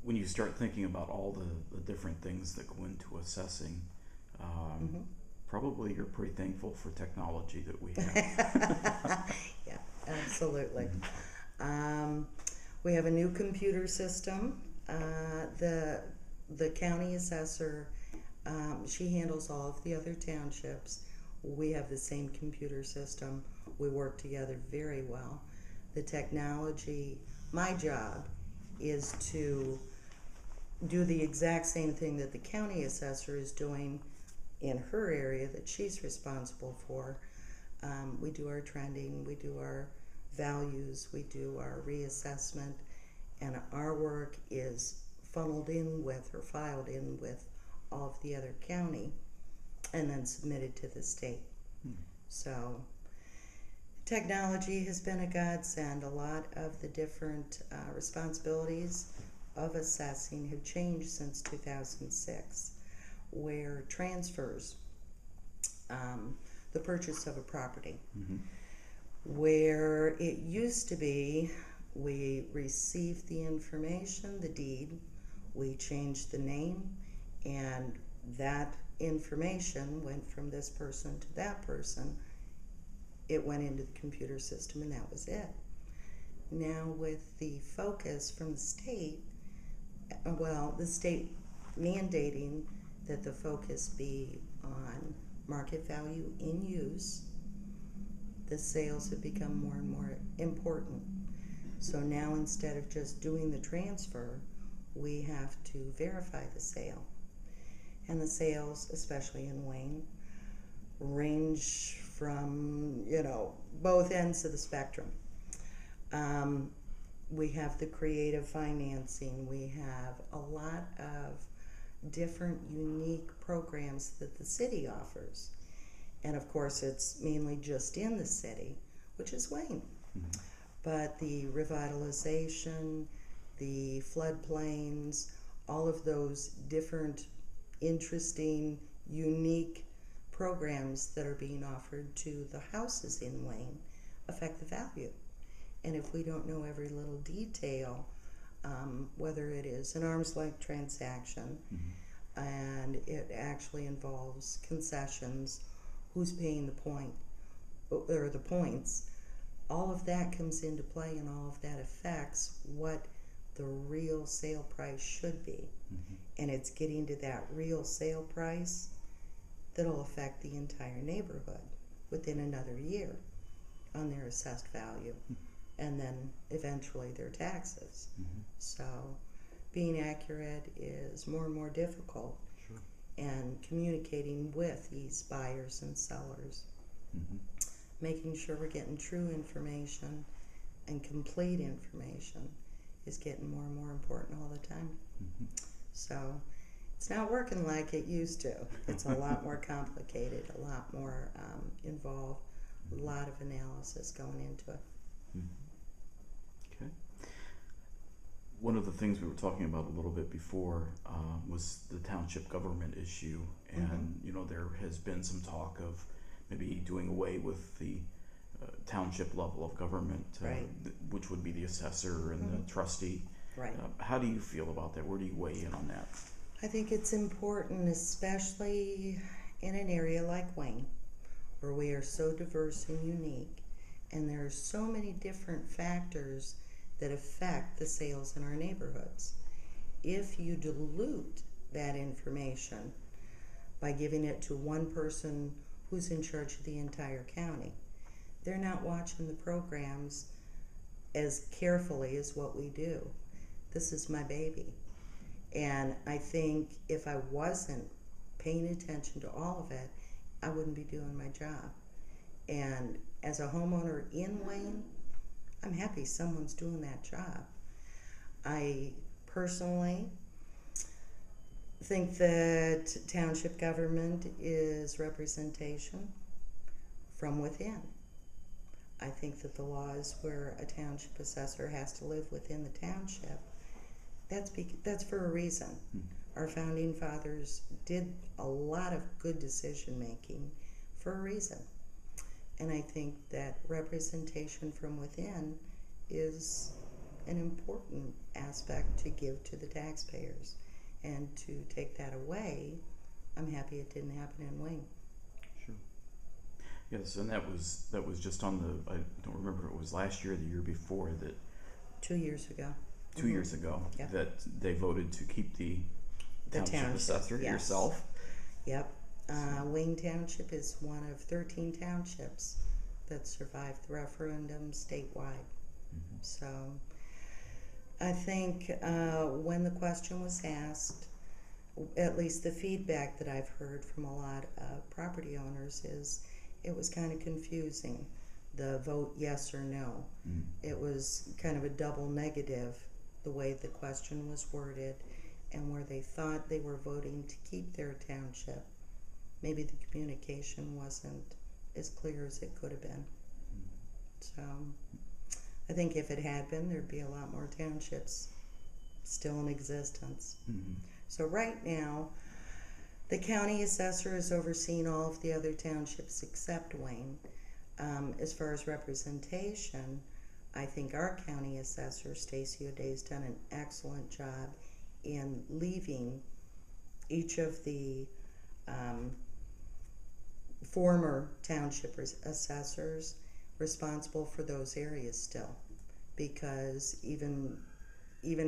when you start thinking about all the different things that go into assessing, probably you're pretty thankful for technology that we have. Yeah, absolutely. We have a new computer system. The county assessor, she handles all of the other townships. We have the same computer system. We work together very well. The technology, my job is to do the exact same thing that the county assessor is doing in her area that she's responsible for. We do our trending, we do our values, we do our reassessment, and our work is funneled in with or filed in with all of the other county and then submitted to the state. So technology has been a godsend. A lot of the different responsibilities of assessing have changed since 2006, where transfers, the purchase of a property, where it used to be we received the information, the deed, we changed the name, and that information went from this person to that person. It went into the computer system and that was it. Now with the focus from the state, the state mandating that the focus be on market value in use, the sales have become more and more important. So now instead of just doing the transfer, we have to verify the sale. And the sales, especially in Wayne, range from, both ends of the spectrum. We have the creative financing. We have a lot of different unique programs that the city offers. And of course, it's mainly just in the city, which is Wayne. But the revitalization, the floodplains, all of those different interesting, unique programs that are being offered to the houses in Wayne affect the value. And if we don't know every little detail, whether it is an arm's length transaction, and it actually involves concessions, who's paying the point or the points, all of that comes into play, and all of that affects what the real sale price should be. And it's getting to that real sale price that'll affect the entire neighborhood within another year on their assessed value, and then eventually their taxes. So being accurate is more and more difficult, and communicating with these buyers and sellers, making sure we're getting true information and complete information is getting more and more important all the time. So it's not working like it used to. It's a lot more complicated, a lot more involved, a lot of analysis going into it. Okay. One of the things we were talking about a little bit before was the township government issue, and there has been some talk of maybe doing away with the township level of government, which would be the assessor and the trustee. How do you feel about that? Where do you weigh in on that? I think it's important, especially in an area like Wayne, where we are so diverse and unique, and there are so many different factors that affect the sales in our neighborhoods. If you dilute that information by giving it to one person who's in charge of the entire county, they're not watching the programs as carefully as what we do. This is my baby. And I think if I wasn't paying attention to all of it, I wouldn't be doing my job. And as a homeowner in Wayne, I'm happy someone's doing that job. I personally think that township government is representation from within. I think that the laws where a township assessor has to live within the township, that's for a reason. Our founding fathers did a lot of good decision making for a reason. And I think that representation from within is an important aspect to give to the taxpayers. And to take that away, I'm happy it didn't happen in Wayne. Sure. Yes, and that was just on the, I don't remember if it was last year or the year before that 2 years ago. 2 years ago Yep. that they voted to keep the township assessor, yes. yourself. Yep. Wayne Township is one of 13 townships that survived the referendum statewide. So I think when the question was asked, at least the feedback that I've heard from a lot of property owners is it was kind of confusing, the vote yes or no. It was kind of a double negative, the way the question was worded, and where they thought they were voting to keep their township. Maybe the communication wasn't as clear as it could have been. So I think if it had been, there'd be a lot more townships still in existence. So right now, the county assessor is overseeing all of the other townships except Wayne. As far as representation, I think our county assessor, Stacy O'Day's done an excellent job in leaving each of the former township assessors responsible for those areas still, because even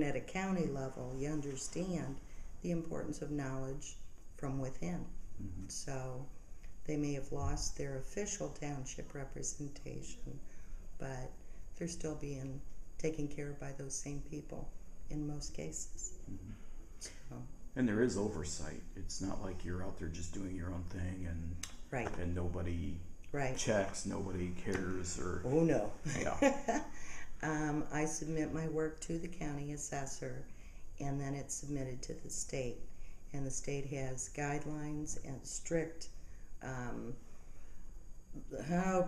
at a county level, you understand the importance of knowledge from within. So they may have lost their official township representation, but they're still being taken care of by those same people in most cases. So, And there is oversight. It's not like you're out there just doing your own thing and right. and nobody Right. checks, nobody cares, or Oh no. yeah. I submit my work to the county assessor, and then it's submitted to the state. And the state has guidelines and strict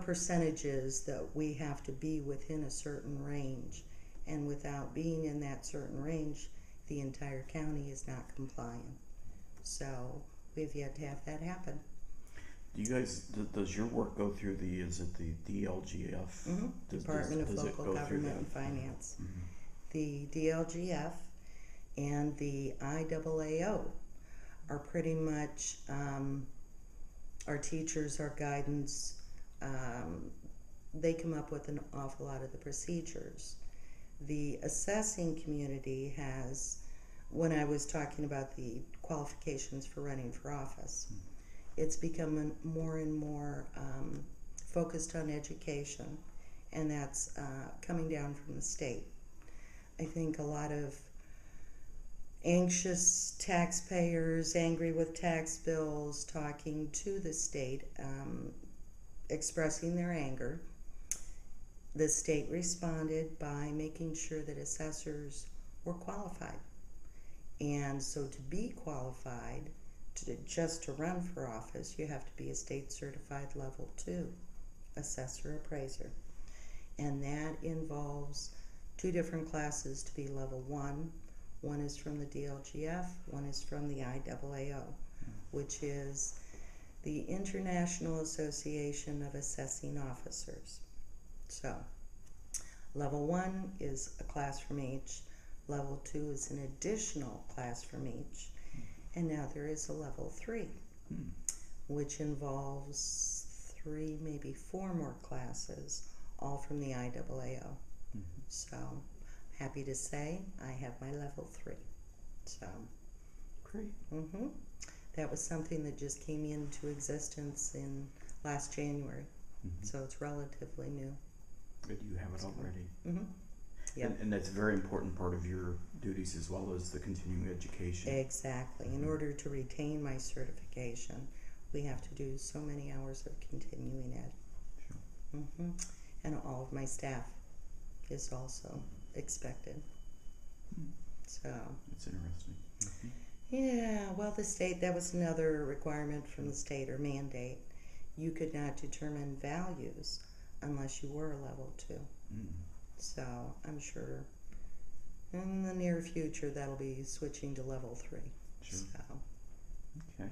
percentages that we have to be within a certain range. And without being in that certain range, the entire county is not compliant. So we've yet to have that happen. Do you guys, does your work go through is it the DLGF? Department of does it Local go through Government that? and Finance. The DLGF and the IAAO are pretty much our teachers, our guidance. They come up with an awful lot of the procedures. The assessing community has, when I was talking about the qualifications for running for office, it's become more and more focused on education, and that's coming down from the state. I think a lot of anxious taxpayers, angry with tax bills, talking to the state, expressing their anger. The state responded by making sure that assessors were qualified. And so to be qualified, just to run for office, you have to be a state certified level 2 assessor appraiser. And that involves 2 different classes to be level 1. One is from the DLGF, one is from the IAAO, which is the International Association of Assessing Officers. So, level 1 is a class from each, level 2 is an additional class from each, and now there is a level 3, which involves 3, maybe 4 more classes, all from the IAAO. So, happy to say I have my level 3. So, Great. That was something that just came into existence in last January. So it's relatively new. But you have it already. Yep. And that's a very important part of your duties as well as the continuing education. Exactly. In order to retain my certification, we have to do so many hours of continuing ed. Sure. And all of my staff is also expected. So. That's interesting. Yeah, well, the state, that was another requirement from the state or mandate. You could not determine values unless you were a level 2. So I'm sure in the near future that'll be switching to level 3. Sure. So. Okay.